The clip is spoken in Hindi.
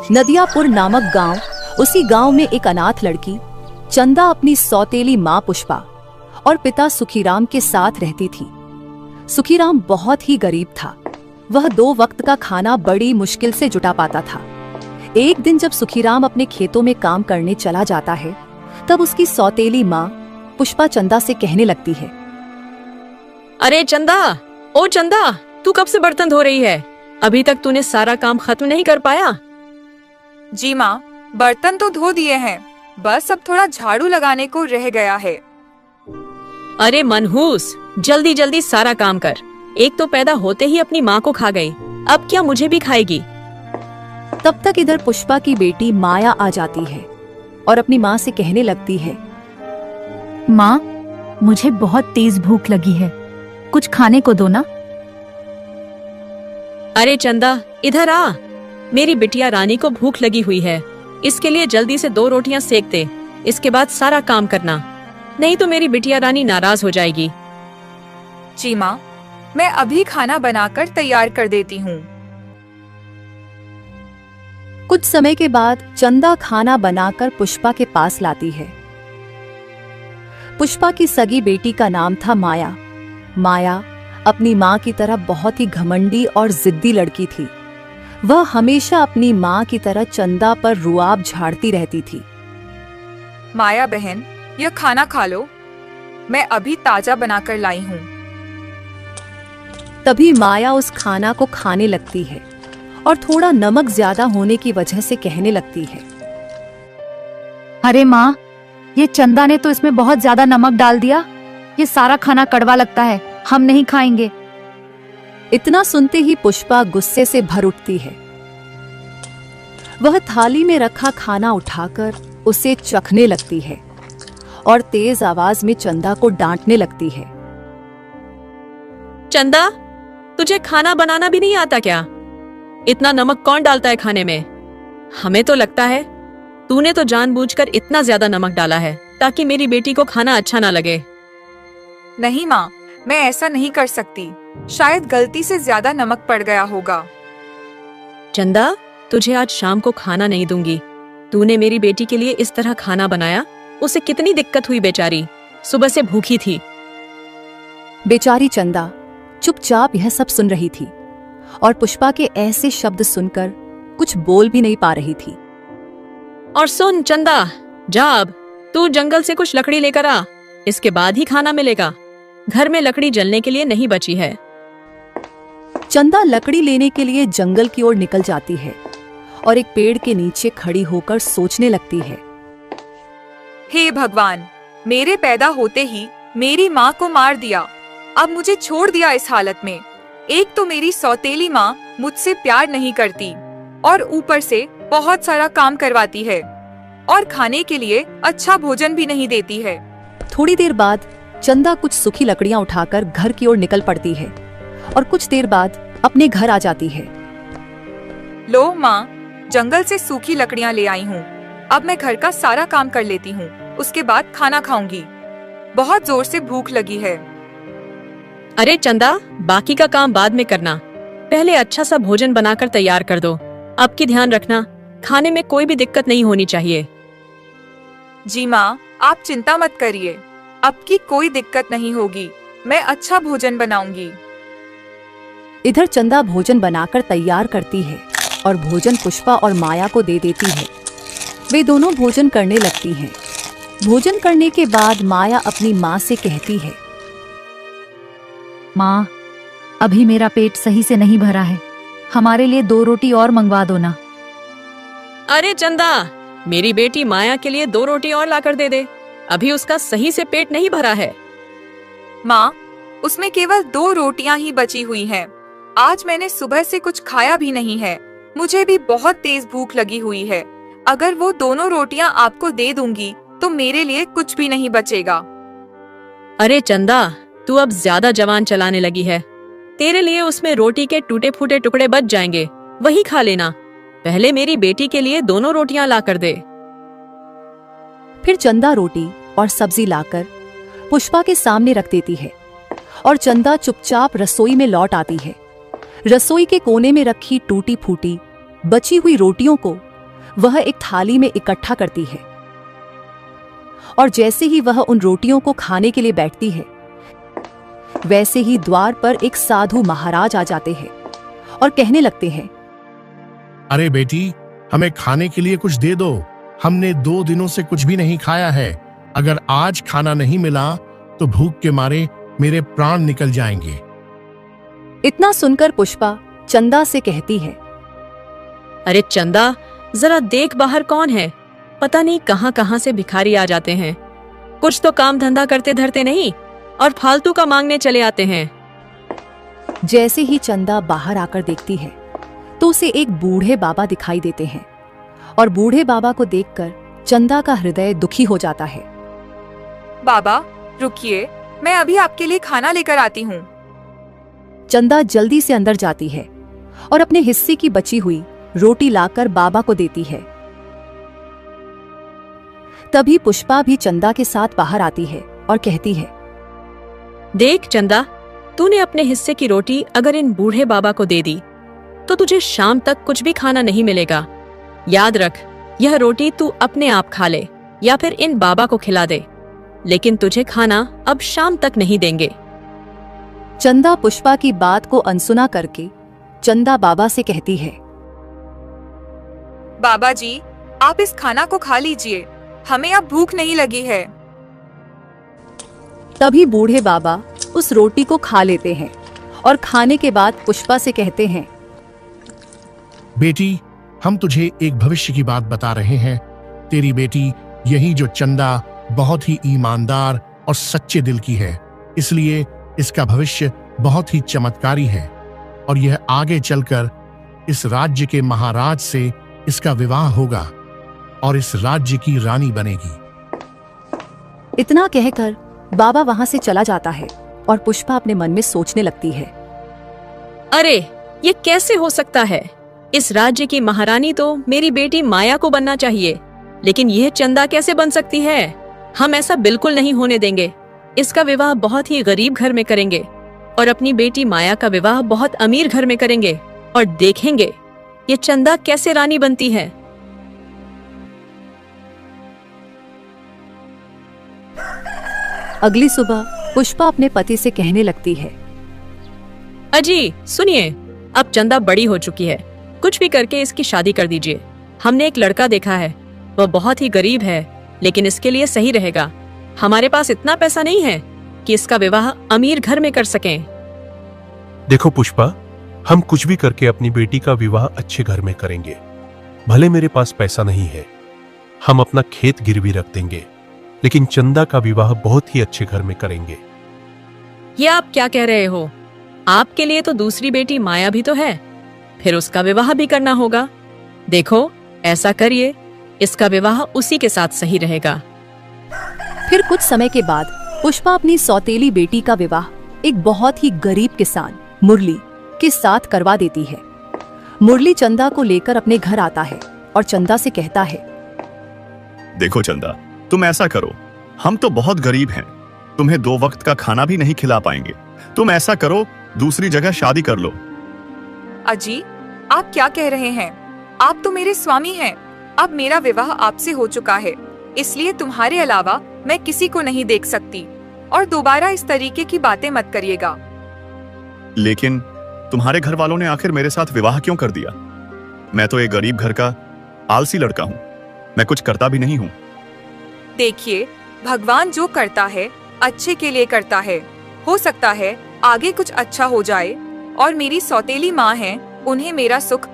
नदियापुर नामक गांव, उसी गांव में एक अनाथ लड़की चंदा अपनी सौतेली माँ पुष्पा और पिता सुखीराम के साथ रहती थी। सुखीराम बहुत ही गरीब था। वह 2 वक्त का खाना बड़ी मुश्किल से जुटा पाता था। एक दिन जब सुखीराम अपने खेतों में काम करने चला जाता है, तब उसकी सौतेली माँ पुष्पा चंदा से कहने लगती है, अरे चंदा, ओ चंदा, तू कब से बर्तन धो रही है? अभी तक तूने सारा काम खत्म नहीं कर पाया? जी माँ, बर्तन तो धो दिए हैं, बस अब थोड़ा झाड़ू लगाने को रह गया है। अरे मनहूस, जल्दी जल्दी सारा काम कर। एक तो पैदा होते ही अपनी माँ को खा गई, अब क्या मुझे भी खाएगी? तब तक इधर पुष्पा की बेटी माया आ जाती है और अपनी माँ से कहने लगती है, माँ, मुझे बहुत तेज भूख लगी है, कुछ खाने को दो ना। अरे चंदा, इधर आ। मेरी बिटिया रानी को भूख लगी हुई है, इसके लिए जल्दी से 2 रोटियां सेक दे, इसके बाद सारा काम करना, नहीं तो मेरी बिटिया रानी नाराज हो जाएगी। जी माँ, मैं अभी खाना बनाकर तैयार कर देती हूँ। कुछ समय के बाद चंदा खाना बनाकर पुष्पा के पास लाती है। पुष्पा की सगी बेटी का नाम था माया। माया अपनी माँ की तरह बहुत ही घमंडी और जिद्दी लड़की थी। वह हमेशा अपनी माँ की तरह चंदा पर रुआब झाड़ती रहती थी। माया बहन, यह खाना खा लो, मैं अभी ताजा बनाकर लाई हूँ। तभी माया उस खाना को खाने लगती है और थोड़ा नमक ज्यादा होने की वजह से कहने लगती है, अरे माँ, ये चंदा ने तो इसमें बहुत ज्यादा नमक डाल दिया, ये सारा खाना कड़वा लगता है, हम नहीं खाएंगे। इतना सुनते ही पुष्पा गुस्से से भर उठती है। वह थाली में रखा खाना उठाकर उसे चखने लगती है और तेज आवाज में चंदा को डांटने लगती है, चंदा, तुझे खाना बनाना भी नहीं आता क्या? इतना नमक कौन डालता है खाने में? हमें तो लगता है तूने तो जानबूझकर इतना ज्यादा नमक डाला है ताकि मेरी बेटी को खाना अच्छा ना लगे। नहीं माँ, मैं ऐसा नहीं कर सकती, शायद गलती से ज्यादा नमक पड़ गया होगा। चंदा, तुझे आज शाम को खाना नहीं दूंगी। तूने मेरी बेटी के लिए इस तरह खाना बनाया, उसे कितनी दिक्कत हुई बेचारी, सुबह से भूखी थी। बेचारी चंदा चुपचाप यह सब सुन रही थी और पुष्पा के ऐसे शब्द सुनकर कुछ बोल भी नहीं पा रही थी। और सुन चंदा, जा अब तू जंगल से कुछ लकड़ी लेकर आ, इसके बाद ही खाना मिलेगा। घर में लकड़ी जलने के लिए नहीं बची है। चंदा लकड़ी लेने के लिए जंगल की ओर निकल जाती है और एक पेड़ के नीचे खड़ी होकर सोचने लगती है, हे भगवान, मेरे पैदा होते ही मेरी माँ को मार दिया, अब मुझे छोड़ दिया इस हालत में। एक तो मेरी सौतेली माँ मुझसे प्यार नहीं करती और ऊपर से बहुत सारा काम करवाती है और खाने के लिए अच्छा भोजन भी नहीं देती है। थोड़ी देर बाद चंदा कुछ सूखी लकड़ियां उठाकर घर की ओर निकल पड़ती है और कुछ देर बाद अपने घर आ जाती है। लो माँ, जंगल से सूखी लकड़ियां ले आई हूँ, अब मैं घर का सारा काम कर लेती हूँ, उसके बाद खाना खाऊंगी, बहुत जोर से भूख लगी है। अरे चंदा, बाकी का काम बाद में करना, पहले अच्छा सा भोजन बनाकर तैयार कर दो। अब की ध्यान रखना, खाने में कोई भी दिक्कत नहीं होनी चाहिए। जी माँ, आप चिंता मत करिए, अब की कोई दिक्कत नहीं होगी, मैं अच्छा भोजन बनाऊंगी। इधर चंदा भोजन बनाकर तैयार करती है और भोजन पुष्पा और माया को दे देती है। वे दोनों भोजन करने लगती हैं। भोजन करने के बाद माया अपनी माँ से कहती है, माँ, अभी मेरा पेट सही से नहीं भरा है, हमारे लिए 2 रोटी और मंगवा दो ना। अरे चंदा, मेरी बेटी माया के लिए 2 रोटी और लाकर दे दे, अभी उसका सही से पेट नहीं भरा है। माँ, उसमें केवल 2 रोटियां ही बची हुई हैं। आज मैंने सुबह से कुछ खाया भी नहीं है, मुझे भी बहुत तेज भूख लगी हुई है। अगर वो दोनों रोटियां आपको दे दूंगी तो मेरे लिए कुछ भी नहीं बचेगा। अरे चंदा, तू अब ज्यादा जवान चलाने लगी है, तेरे लिए उसमें रोटी के टूटे फूटे टुकड़े बच जाएंगे, वही खा लेना। पहले मेरी बेटी के लिए 2 रोटियां ला कर दे। फिर चंदा रोटी और सब्जी लाकर पुष्पा के सामने रख देती है और चंदा चुपचाप रसोई में लौट आती है। रसोई के कोने में रखी टूटी फूटी बची हुई रोटियों को वह एक थाली में इकट्ठा करती है। और जैसे ही वह उन रोटियों को खाने के लिए बैठती है, वैसे ही द्वार पर एक साधु महाराज आ जाते हैं और कहने लगते हैं, अरे बेटी, हमें खाने के लिए कुछ दे दो। हमने 2 दिनों से कुछ भी नहीं खाया है। अगर आज खाना नहीं मिला तो भूख के मारे मेरे प्राण निकल जाएंगे। इतना सुनकर पुष्पा चंदा से कहती है, अरे चंदा, जरा देख बाहर कौन है। पता नहीं कहां कहां से भिखारी आ जाते हैं। कुछ तो काम धंधा करते धरते नहीं और फालतू का मांगने चले आते हैं। जैसे ही चंदा बाहर आकर देखती है तो उसे एक बूढ़े बाबा दिखाई देते हैं और बूढ़े बाबा को देखकर चंदा का हृदय दुखी हो जाता है। बाबा रुकिए, मैं अभी आपके लिए खाना लेकर आती हूँ। चंदा जल्दी से अंदर जाती है और अपने हिस्से की बची हुई रोटी लाकर बाबा को देती है। तभी पुष्पा भी चंदा के साथ बाहर आती है और कहती है, देख चंदा, तूने अपने हिस्से की रोटी अगर इन बूढ़े बाबा को दे दी तो तुझे शाम तक कुछ भी खाना नहीं मिलेगा। याद रख, यह रोटी तू अपने आप खा ले या फिर इन बाबा को खिला दे, लेकिन तुझे खाना अब शाम तक नहीं देंगे। चंदा पुष्पा की बात को अनसुना करके चंदा बाबा से कहती है, बाबा जी, आप इस खाना को खा लीजिए, हमें अब भूख नहीं लगी है। तभी बूढ़े बाबा उस रोटी को खा लेते हैं और खाने के बाद पुष्पा से कहते हैं, बेटी, हम तुझे एक भविष्य की बात बता रहे हैं। तेरी बेटी यही जो चंदा बहुत ही ईमानदार और सच्चे दिल की है, इसलिए इसका भविष्य बहुत ही चमत्कारी है और यह आगे चलकर इस राज्य के महाराज से इसका विवाह होगा और इस राज्य की रानी बनेगी। इतना कहकर बाबा वहां से चला जाता है और पुष्पा अपने मन में सोचने लगती है, अरे ये कैसे हो सकता है। इस राज्य की महारानी तो मेरी बेटी माया को बनना चाहिए, लेकिन यह चंदा कैसे बन सकती है। हम ऐसा बिल्कुल नहीं होने देंगे। इसका विवाह बहुत ही गरीब घर में करेंगे और अपनी बेटी माया का विवाह बहुत अमीर घर में करेंगे और देखेंगे ये चंदा कैसे रानी बनती है। अगली सुबह पुष्पा अपने पति से कहने लगती है, अजी सुनिए, अब चंदा बड़ी हो चुकी है, कुछ भी करके इसकी शादी कर दीजिए। हमने एक लड़का देखा है, वह बहुत ही गरीब है, लेकिन इसके लिए सही रहेगा। हमारे पास इतना पैसा नहीं है कि इसका विवाह अमीर घर में कर सकें। देखो पुष्पा, हम कुछ भी करके अपनी बेटी का विवाह अच्छे घर में करेंगे। भले मेरे पास पैसा नहीं है, हम अपना खेत गिरवी रख देंगे, लेकिन चंदा का विवाह बहुत ही अच्छे घर में करेंगे। ये आप क्या कह रहे हो? आपके लिए तो दूसरी बेटी माया भी तो है, फिर उसका विवाह भी करना होगा। देखो, ऐसा करिए, इसका विवाह उसी के साथ सही रहेगा। फिर कुछ समय के बाद पुष्पा अपनी सौतेली बेटी का विवाह एक बहुत ही गरीब किसान मुरली के साथ करवा देती है। मुरली चंदा को लेकर अपने घर आता है और चंदा से कहता है, देखो चंदा, तुम ऐसा करो, हम तो बहुत गरीब हैं, तुम्हें 2 वक्त का खाना भी नहीं खिला पाएंगे। तुम ऐसा करो, दूसरी जगह शादी कर लो। अजी, आप क्या कह रहे हैं? आप तो मेरे स्वामी हैं। अब मेरा विवाह आपसे हो चुका है, इसलिए तुम्हारे अलावा मैं किसी को नहीं देख सकती। और दोबारा इस तरीके की बातें मत करिएगा। लेकिन तुम्हारे घर वालों ने आखिर मेरे साथ विवाह क्यों कर दिया? मैं तो एक गरीब घर का आलसी लड़का हूँ, मैं कुछ करता भी नहीं हूँ। देखिए, भगवान जो करता है अच्छे के लिए करता है। हो सकता है आगे कुछ अच्छा हो जाए। और मेरी सौतेली माँ है, उन्हें मेरा सुख